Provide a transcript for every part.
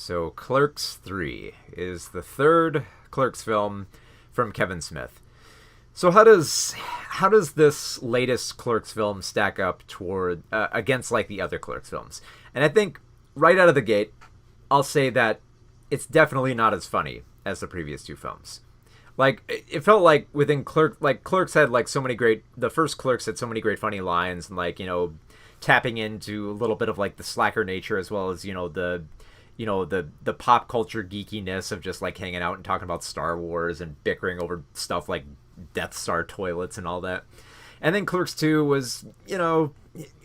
So Clerks III is the third Clerks film from Kevin Smith. So how does this latest Clerks film stack up toward against like the other Clerks films? And I think right out of the gate, I'll say that it's definitely not as funny as the previous two films. Like it felt like within Clerks had like so many great the first Clerks had so many great funny lines and like tapping into a little bit of like the slacker nature as well as the pop culture geekiness of just like hanging out and talking about Star Wars and bickering over stuff like Death Star toilets and all that. And then Clerks 2 was, a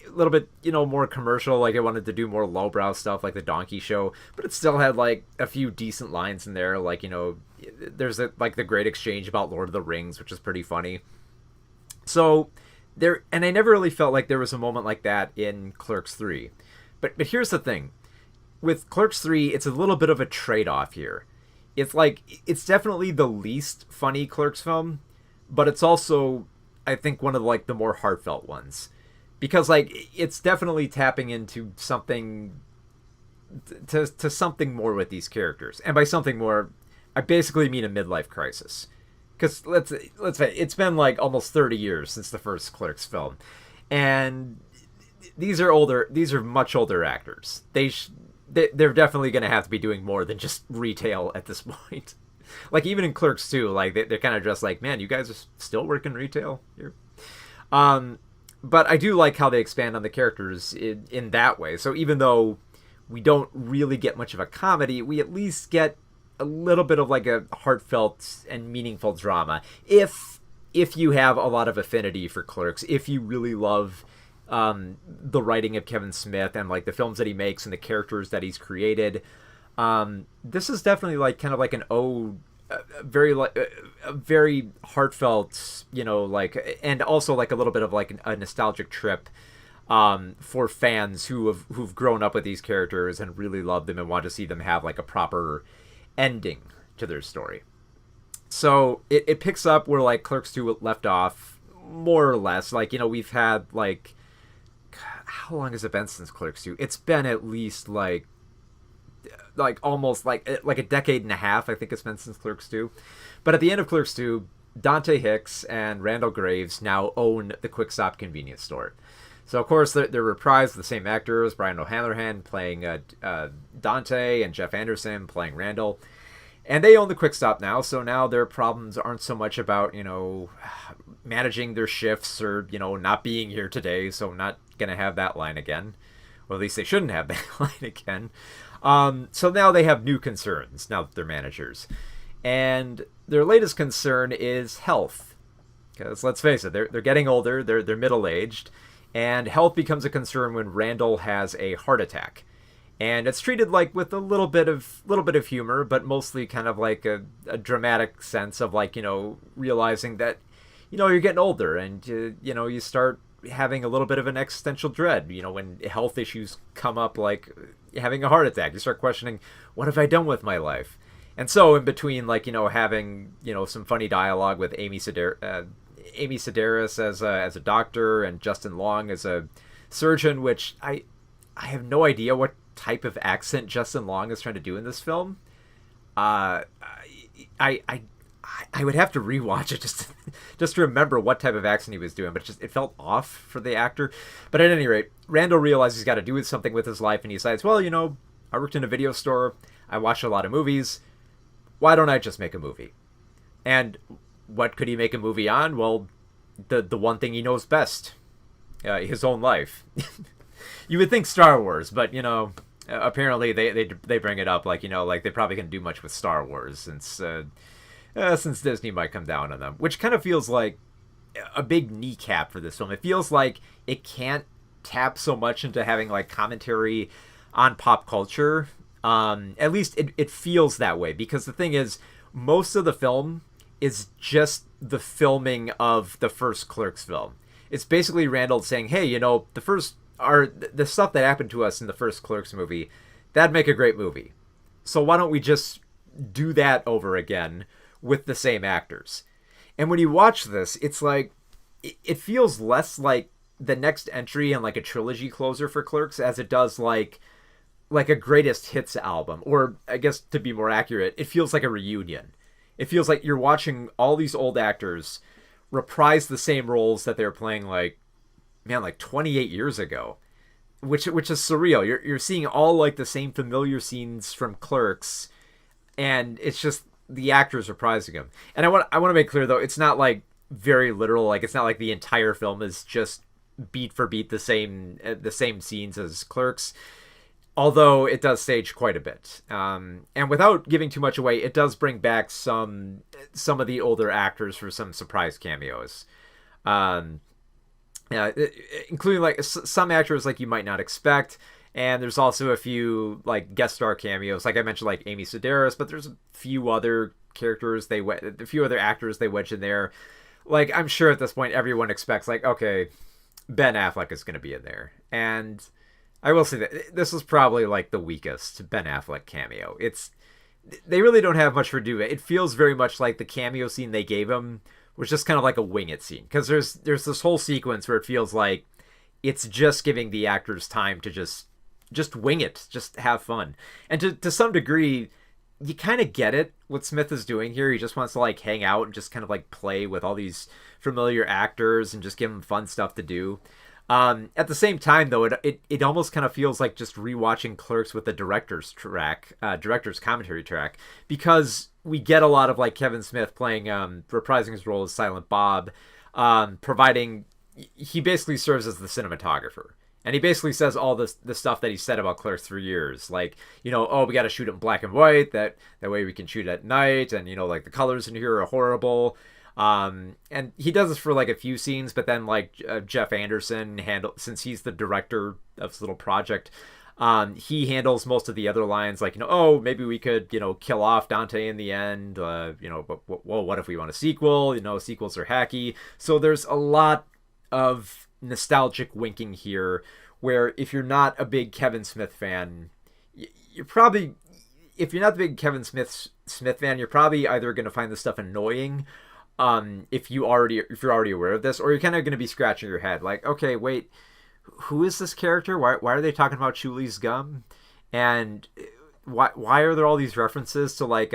little bit, more commercial. Like it wanted to do more lowbrow stuff like the Donkey Show, but it still had like a few decent lines in there. Like, there's like the great exchange about Lord of the Rings, which is pretty funny. So and I never really felt like there was a moment like that in Clerks 3. But here's the thing. With Clerks 3, it's a little bit of a trade-off here. It's definitely the least funny Clerks film, but it's also, I think, one of like the more heartfelt ones. Because like it's definitely tapping into something to something more with these characters. And by something more, I basically mean a midlife crisis. Because let's say it's been like almost 30 years since the first Clerks film. And these are much older actors. They're definitely going to have to be doing more than just retail at this point. Like even in Clerks 2, like they're kind of just like, man, you guys are still working retail here. But I do like how they expand on the characters in that way. So even though we don't really get much of a comedy, we at least get a little bit of like a heartfelt and meaningful drama. If you have a lot of affinity for Clerks, if you really love the writing of Kevin Smith and like the films that he makes and the characters that he's created, this is definitely like kind of like an ode, a very heartfelt, and also like a little bit of like a nostalgic trip for fans who've grown up with these characters and really love them and want to see them have like a proper ending to their story. So it picks up where like Clerks 2 left off, more or less. Like, we've had like, how long has it been since Clerks 2? It's been at least like almost like a decade and a half, I think it's been since Clerks 2. But at the end of Clerks 2, Dante Hicks and Randall Graves now own the Quick Stop convenience store. So of course they're reprised the same actors, Brian O'Halloran playing Dante and Jeff Anderson playing Randall. And they own the Quick Stop now, so now their problems aren't so much about, managing their shifts or, not being here today, so I'm not going to have that line again. Or at least they shouldn't have that line again. So now they have new concerns, now that they're managers. And their latest concern is health. Because let's face it, they're getting older, they're middle-aged, and health becomes a concern when Randall has a heart attack. And it's treated like with a little bit of humor, but mostly kind of like a dramatic sense of like, realizing that, you're getting older and, you start having a little bit of an existential dread, when health issues come up, like having a heart attack. You start questioning, what have I done with my life? And so in between, like, having, some funny dialogue with Amy Sedaris as a doctor and Justin Long as a surgeon, which I have no idea what type of accent Justin Long is trying to do in this film. I would have to rewatch it just to remember what type of accent he was doing, but it felt off for the actor. But at any rate, Randall realizes he's got to do something with his life, and he decides, well, I worked in a video store, I watched a lot of movies, why don't I just make a movie? And what could he make a movie on? Well, the one thing he knows best, his own life. You would think Star Wars, but apparently they bring it up like like they probably can't do much with Star Wars since Disney might come down on them, which kind of feels like a big kneecap for this film. It feels like it can't tap so much into having like commentary on pop culture. At least it feels that way, because the thing is, most of the film is just the filming of the first Clerks film. It's basically Randall saying, hey, the stuff that happened to us in the first Clerks movie, that'd make a great movie. So why don't we just do that over again with the same actors? And when you watch this, it's like, it feels less like the next entry in like a trilogy closer for Clerks as it does like like a greatest hits album, or I guess to be more accurate, it feels like a reunion. It feels like you're watching all these old actors reprise the same roles that they were playing like, man, like 28 years ago, which is surreal. You're seeing all like the same familiar scenes from Clerks, and it's just the actors reprising them. And I want to make clear though, it's not like very literal. Like it's not like the entire film is just beat for beat the same scenes as Clerks. Although it does stage quite a bit, and without giving too much away, it does bring back some of the older actors for some surprise cameos. Um, yeah, including like some actors like you might not expect, and there's also a few like guest star cameos, like I mentioned, like Amy Sedaris, but there's a few other a few other actors they wedge in there. Like I'm sure at this point everyone expects like, okay, Ben Affleck is going to be in there, and I will say that this is probably like the weakest Ben Affleck cameo. They really don't have much for do. It feels very much like the cameo scene they gave him was just kind of like a wing it scene, because there's this whole sequence where it feels like it's just giving the actors time to just wing it, just have fun. And to some degree, you kind of get it what Smith is doing here. He just wants to like hang out and just kind of like play with all these familiar actors and just give them fun stuff to do. At the same time, though, it almost kind of feels like just rewatching Clerks with the director's commentary track, because we get a lot of like Kevin Smith playing, reprising his role as Silent Bob, providing, he basically serves as the cinematographer. And he basically says all the stuff that he said about Clerks for years. Like, oh, we got to shoot it in black and white. That way we can shoot at night. And, like the colors in here are horrible. And he does this for like a few scenes, but then like Jeff Anderson since he's the director of this little project, he handles most of the other lines, like, oh, maybe we could, kill off Dante in the end. But well, what if we want a sequel? Sequels are hacky. So there's a lot of nostalgic winking here, where if you're not a big Kevin Smith fan, you're probably, if you're not the big Kevin Smith fan, you're probably either going to find this stuff annoying, if you're already aware of this, or you're kind of going to be scratching your head like, okay, wait, who is this character? Why are they talking about Chuli's gum? And why are there all these references to like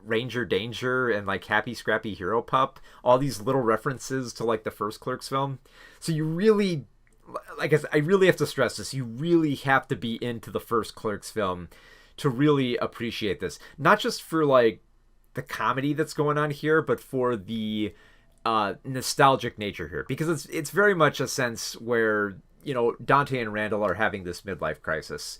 Ranger Danger and like Happy Scrappy Hero Pup? All these little references to like the first Clerks film. So you really, like I really have to stress this, you really have to be into the first Clerks film to really appreciate this. Not just for like the comedy that's going on here, but for the nostalgic nature here, because it's very much a sense where Dante and Randall are having this midlife crisis,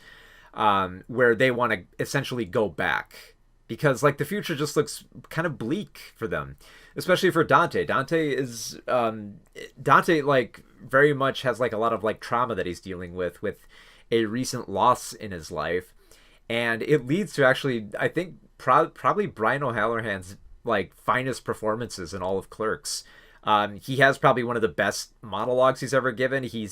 where they want to essentially go back, because like the future just looks kind of bleak for them, especially for Dante. Dante like very much has like a lot of like trauma that he's dealing with a recent loss in his life, and it leads to, actually, I think probably Brian O'Halloran's like finest performances in all of Clerks. He has probably one of the best monologues he's ever given. He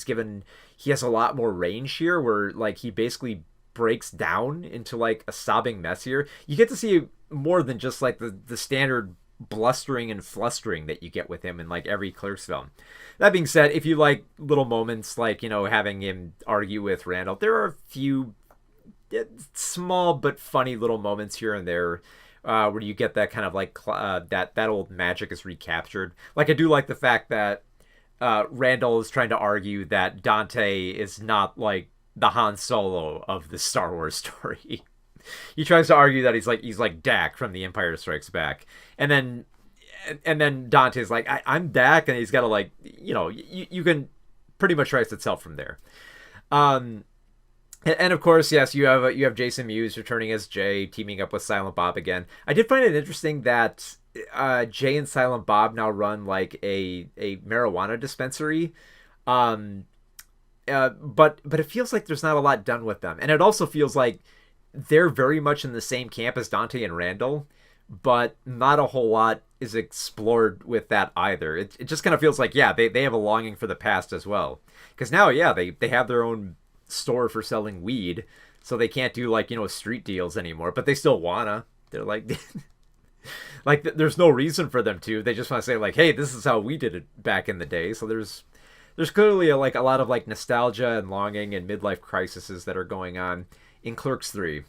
has a lot more range here, where like he basically breaks down into like a sobbing mess here. You get to see more than just like the standard blustering and flustering that you get with him in like every Clerks film. That being said, if you like little moments like, having him argue with Randall, there are a few small but funny little moments here and there, where you get that kind of like that old magic is recaptured. Like I do like the fact that Randall is trying to argue that Dante is not like the Han Solo of the Star Wars story. He tries to argue that he's like Dak from The Empire Strikes Back, and then Dante's like, I'm Dak, and he's got to like, you can pretty much trace itself from there. And of course, yes, you have Jason Mewes returning as Jay, teaming up with Silent Bob again. I did find it interesting that Jay and Silent Bob now run like a marijuana dispensary, but it feels like there's not a lot done with them, and it also feels like they're very much in the same camp as Dante and Randall, but not a whole lot is explored with that either. It just kind of feels like, yeah, they have a longing for the past as well, because now, yeah, they have their own store for selling weed, so they can't do like street deals anymore, but they still wanna. They're like like there's no reason for them to. They just want to say like, hey, this is how we did it back in the day. So there's clearly a lot of like nostalgia and longing and midlife crises that are going on, in Clerks 3.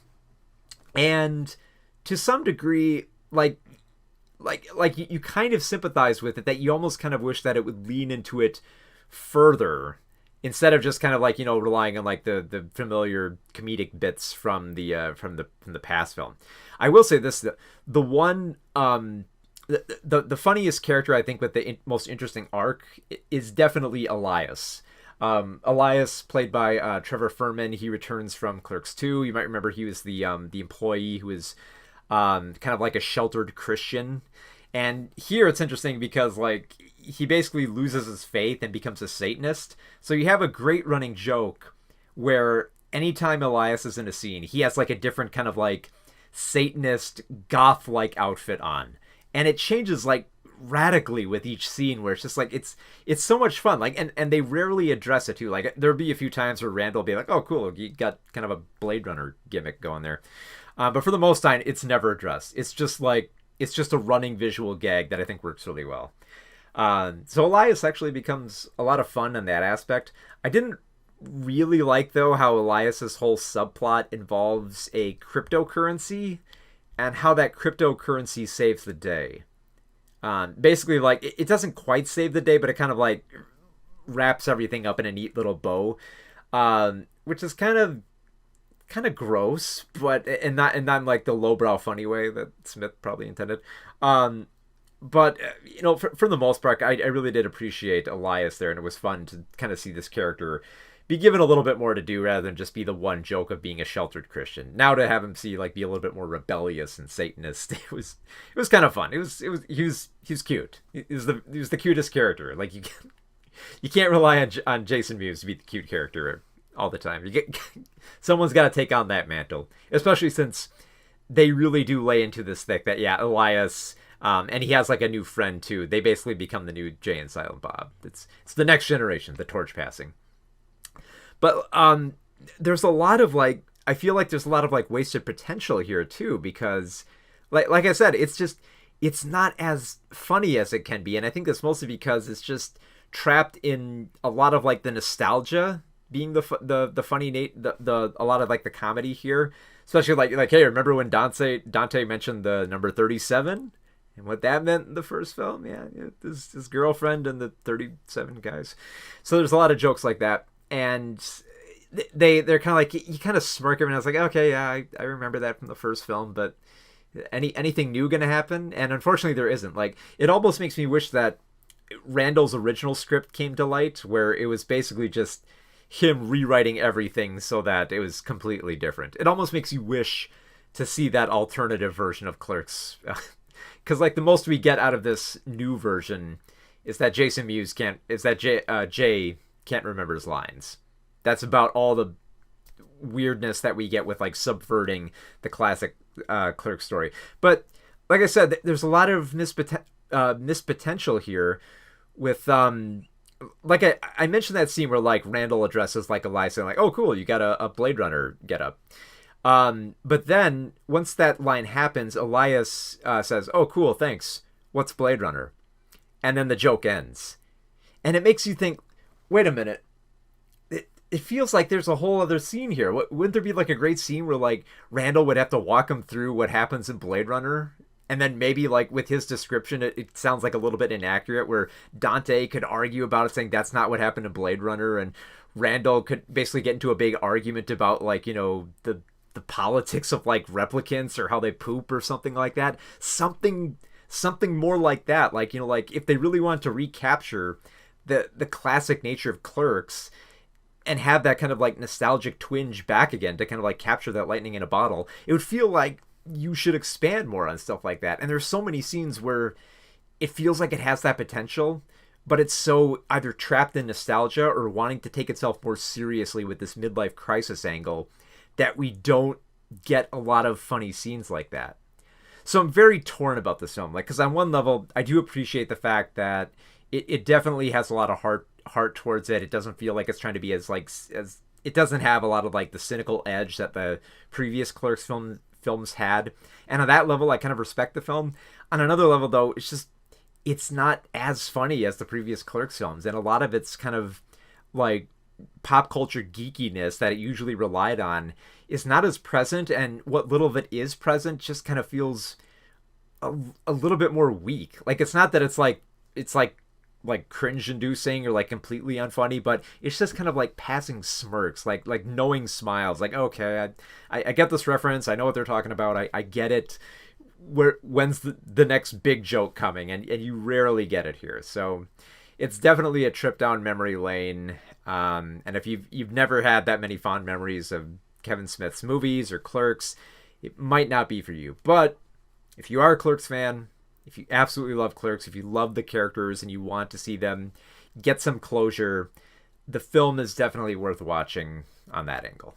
And to some degree, you kind of sympathize with it, that you almost kind of wish that it would lean into it further instead of just kind of like, relying on like the familiar comedic bits from the past film. I will say this: the one the funniest character, I think, with the most interesting arc is definitely Elias. Elias, played by Trevor Furman, he returns from Clerks II. You might remember he was the employee who was kind of like a sheltered Christian. And here it's interesting because like he basically loses his faith and becomes a Satanist. So you have a great running joke where anytime Elias is in a scene, he has like a different kind of like Satanist goth-like outfit on. And it changes like radically with each scene, where it's just like it's so much fun. Like and they rarely address it too. Like there'll be a few times where Randall will be like, oh cool, you got kind of a Blade Runner gimmick going there. But for the most time, it's never addressed. It's just a running visual gag that I think works really well. So Elias actually becomes a lot of fun in that aspect. I didn't really like, though, how Elias's whole subplot involves a cryptocurrency and how that cryptocurrency saves the day. Basically, like, it doesn't quite save the day, but it kind of like wraps everything up in a neat little bow, which is kind of gross, but and not in like the lowbrow funny way that Smith probably intended. But for the most part, I really did appreciate Elias there, and it was fun to kind of see this character be given a little bit more to do rather than just be the one joke of being a sheltered Christian. Now to have him be a little bit more rebellious and Satanist, it was kind of fun. He was cute. He was the cutest character. Like you can't rely on Jason Mewes to be the cute character all the time. Someone's got to take on that mantle, especially since they really do lay into this thick that Elias, and he has like a new friend too. They basically become the new Jay and Silent Bob. It's the next generation, the torch passing. But there's a lot of I feel like there's a lot of wasted potential here too, because like I said, it's not as funny as it can be, and I think that's mostly because it's just trapped in a lot of the nostalgia being the funny a lot of the comedy here, especially like hey, remember when Dante mentioned the number 37 and what that meant in the first film? Yeah, his girlfriend and the 37 guys. So there's a lot of jokes like that, and they're kind of you kind of smirk and I was like, okay, yeah, I remember that from the first film, but anything new gonna happen? And unfortunately there isn't. It almost makes me wish that Randall's original script came to light, where it was basically just him rewriting everything so that it was completely different. It almost makes you wish to see that alternative version of Clerks, because the most we get out of this new version is that Jay can't remember his lines. That's about all the weirdness that we get with subverting the classic Clerks story. But like I said, there's a lot of missed potential here with I mentioned that scene where Randall addresses Elias saying oh cool, you got a Blade Runner get up. But then once that line happens, Elias says, oh cool, thanks, what's Blade Runner? And then the joke ends, and it makes you think, wait a minute, it feels like there's a whole other scene here. Wouldn't there be a great scene where Randall would have to walk him through what happens in Blade Runner? And then maybe with his description, it sounds a little bit inaccurate, where Dante could argue about it, saying that's not what happened in Blade Runner, and Randall could basically get into a big argument about the politics of replicants or how they poop or something like that. Something more like that. If they really wanted to recapture the classic nature of Clerks and have that kind of nostalgic twinge back again to kind of capture that lightning in a bottle, it would feel like you should expand more on stuff like that. And there's so many scenes where it feels like it has that potential, but it's so either trapped in nostalgia or wanting to take itself more seriously with this midlife crisis angle that we don't get a lot of funny scenes like that. So I'm very torn about this film, because on one level I do appreciate the fact that it definitely has a lot of heart towards it. It doesn't feel like it's trying to be as it doesn't have a lot of the cynical edge that the previous Clerks films had. And on that level I kind of respect the film. On another level though, it's not as funny as the previous Clerks films, and a lot of it's kind of pop culture geekiness that it usually relied on is not as present, and what little of it is present just kind of feels a little bit more weak. Like it's not that it's like cringe inducing or like completely unfunny, but it's just kind of like passing smirks, like knowing smiles, like okay, I get this reference, I know what they're talking about, I get it. When's the next big joke coming? And you rarely get it here. So it's definitely a trip down memory lane. And if you've never had that many fond memories of Kevin Smith's movies or Clerks, it might not be for you. But if you are a Clerks fan, if you absolutely love Clerks, if you love the characters and you want to see them get some closure, the film is definitely worth watching on that angle.